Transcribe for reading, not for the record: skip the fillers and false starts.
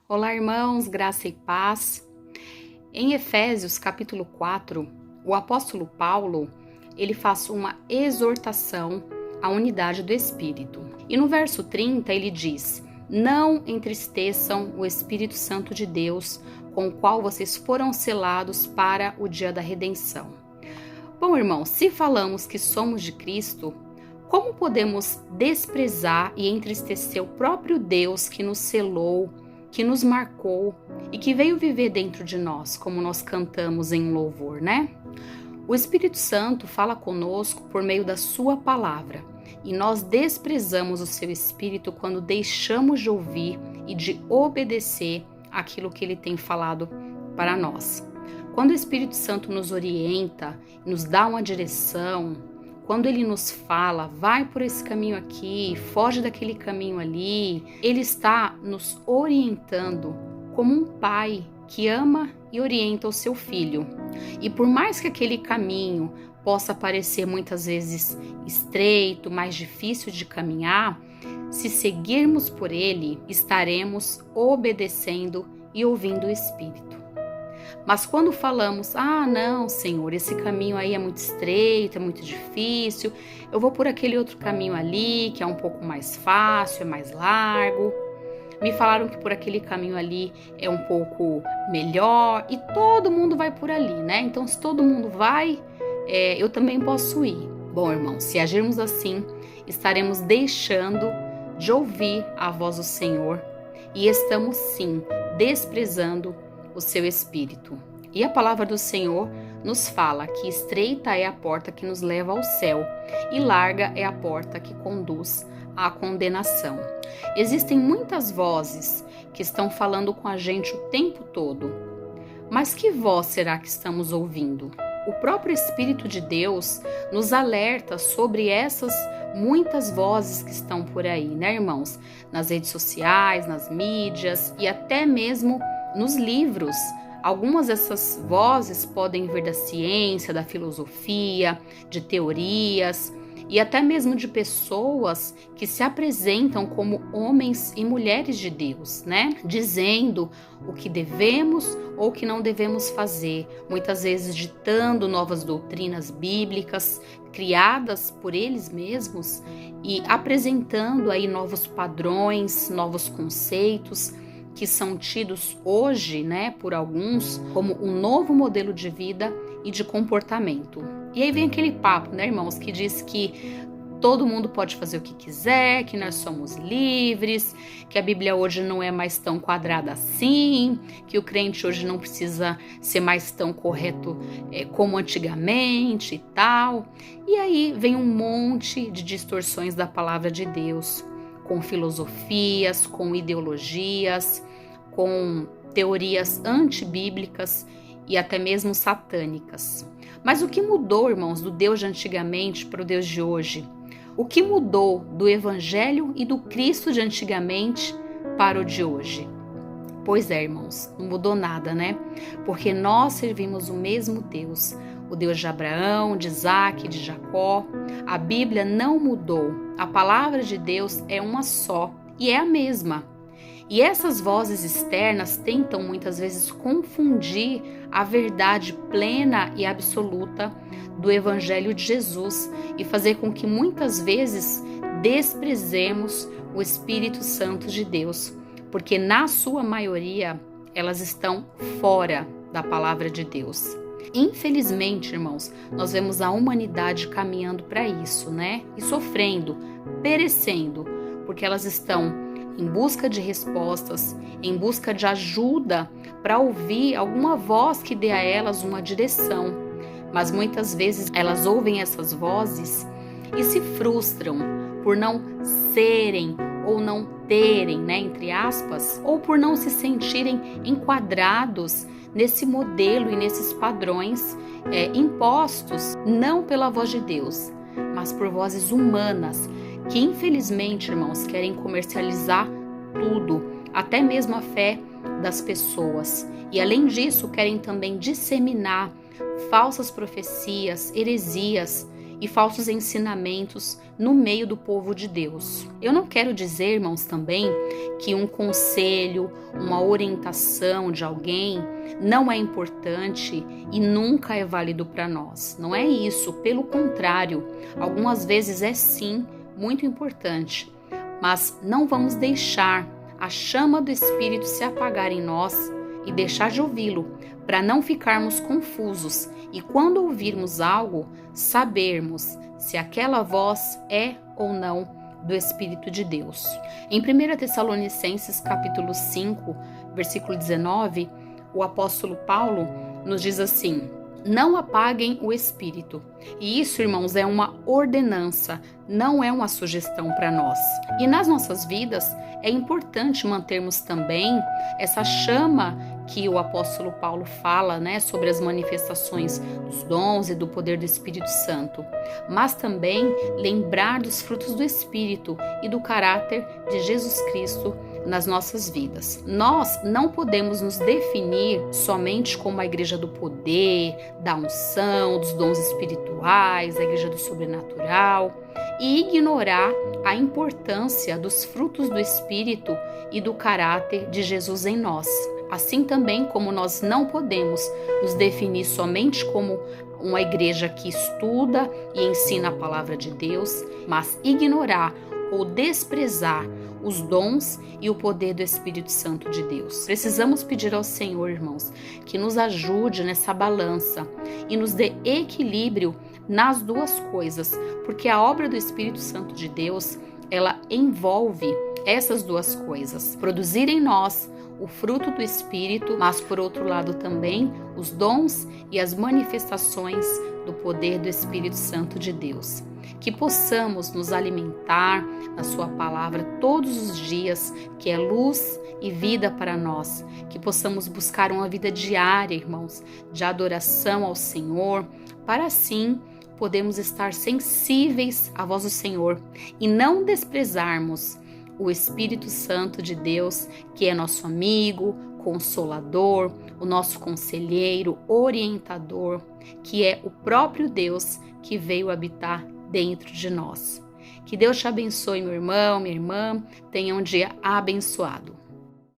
Olá, irmãos, graça e paz. Em Efésios, capítulo 4, o apóstolo Paulo, ele faz uma exortação à unidade do Espírito. E no verso 30 ele diz: "Não entristeçam o Espírito Santo de Deus, com o qual vocês foram selados para o dia da redenção." Bom, irmãos, se falamos que somos de Cristo, como podemos desprezar e entristecer o próprio Deus que nos selou, que nos marcou e que veio viver dentro de nós, como nós cantamos em louvor, né? O Espírito Santo fala conosco por meio da sua palavra e nós desprezamos o seu Espírito quando deixamos de ouvir e de obedecer aquilo que ele tem falado para nós. Quando o Espírito Santo nos orienta, nos dá uma direção, quando ele nos fala, vai por esse caminho aqui, foge daquele caminho ali, ele está nos orientando como um pai que ama e orienta o seu filho. E por mais que aquele caminho possa parecer muitas vezes estreito, mais difícil de caminhar, se seguirmos por ele, estaremos obedecendo e ouvindo o Espírito. Mas quando falamos, não, Senhor, esse caminho aí é muito estreito, é muito difícil, eu vou por aquele outro caminho ali, que é um pouco mais fácil, é mais largo. Me falaram que por aquele caminho ali é um pouco melhor e todo mundo vai por ali, né? Então, se todo mundo vai, eu também posso ir. Bom, irmãos, se agirmos assim, estaremos deixando de ouvir a voz do Senhor e estamos, sim, desprezando o seu Espírito. E a palavra do Senhor nos fala que estreita é a porta que nos leva ao céu e larga é a porta que conduz à condenação. Existem muitas vozes que estão falando com a gente o tempo todo. Mas que voz será que estamos ouvindo? O próprio Espírito de Deus nos alerta sobre essas muitas vozes que estão por aí, né, irmãos? Nas redes sociais, nas mídias e até mesmo nos livros. Algumas dessas vozes podem vir da ciência, da filosofia, de teorias e até mesmo de pessoas que se apresentam como homens e mulheres de Deus, né? Dizendo o que devemos ou o que não devemos fazer, muitas vezes ditando novas doutrinas bíblicas criadas por eles mesmos e apresentando aí novos padrões, novos conceitos que são tidos hoje, né, por alguns, como um novo modelo de vida e de comportamento. E aí vem aquele papo, né, irmãos, que diz que todo mundo pode fazer o que quiser, que nós somos livres, que a Bíblia hoje não é mais tão quadrada assim, que o crente hoje não precisa ser mais tão correto como antigamente e tal. E aí vem um monte de distorções da palavra de Deus, com filosofias, com ideologias, com teorias antibíblicas e até mesmo satânicas. Mas o que mudou, irmãos, do Deus de antigamente para o Deus de hoje? O que mudou do Evangelho e do Cristo de antigamente para o de hoje? Pois é, irmãos, não mudou nada, né? Porque nós servimos o mesmo Deus, o Deus de Abraão, de Isaac, de Jacó. A Bíblia não mudou. A palavra de Deus é uma só e é a mesma. E essas vozes externas tentam muitas vezes confundir a verdade plena e absoluta do Evangelho de Jesus e fazer com que muitas vezes desprezemos o Espírito Santo de Deus, porque na sua maioria elas estão fora da palavra de Deus. Infelizmente, irmãos, nós vemos a humanidade caminhando para isso, né? E sofrendo, perecendo, porque elas estão em busca de respostas, em busca de ajuda para ouvir alguma voz que dê a elas uma direção. Mas muitas vezes elas ouvem essas vozes e se frustram por não serem ou não terem, né, entre aspas, ou por não se sentirem enquadrados nesse modelo e nesses padrões impostos não pela voz de Deus, mas por vozes humanas que infelizmente, irmãos, querem comercializar tudo, até mesmo a fé das pessoas. E além disso, querem também disseminar falsas profecias, heresias e falsos ensinamentos no meio do povo de Deus. Eu não quero dizer, irmãos, também que um conselho, uma orientação de alguém não é importante e nunca é válido para nós. Não é isso, pelo contrário, algumas vezes é sim muito importante, mas não vamos deixar a chama do Espírito se apagar em nós e deixar de ouvi-lo, para não ficarmos confusos e quando ouvirmos algo, sabermos se aquela voz é ou não do Espírito de Deus. Em 1 Tessalonicenses capítulo 5, versículo 19, o apóstolo Paulo nos diz assim: não apaguem o Espírito. E isso, irmãos, é uma ordenança, não é uma sugestão para nós. E nas nossas vidas é importante mantermos também essa chama que o apóstolo Paulo fala, sobre as manifestações dos dons e do poder do Espírito Santo, mas também lembrar dos frutos do Espírito e do caráter de Jesus Cristo nas nossas vidas. Nós não podemos nos definir somente como a igreja do poder, da unção, dos dons espirituais, a igreja do sobrenatural, e ignorar a importância dos frutos do Espírito e do caráter de Jesus em nós. Assim também como nós não podemos nos definir somente como uma igreja que estuda e ensina a palavra de Deus, mas ignorar ou desprezar os dons e o poder do Espírito Santo de Deus. Precisamos pedir ao Senhor, irmãos, que nos ajude nessa balança e nos dê equilíbrio nas duas coisas, porque a obra do Espírito Santo de Deus, ela envolve essas duas coisas: produzir em nós o fruto do Espírito, mas por outro lado também os dons e as manifestações do poder do Espírito Santo de Deus. Que possamos nos alimentar na sua palavra todos os dias, que é luz e vida para nós. Que possamos buscar uma vida diária, irmãos, de adoração ao Senhor, para assim podermos estar sensíveis à voz do Senhor e não desprezarmos o Espírito Santo de Deus, que é nosso amigo, consolador, o nosso conselheiro, orientador, que é o próprio Deus que veio habitar dentro de nós. Que Deus te abençoe, meu irmão, minha irmã. Tenha um dia abençoado.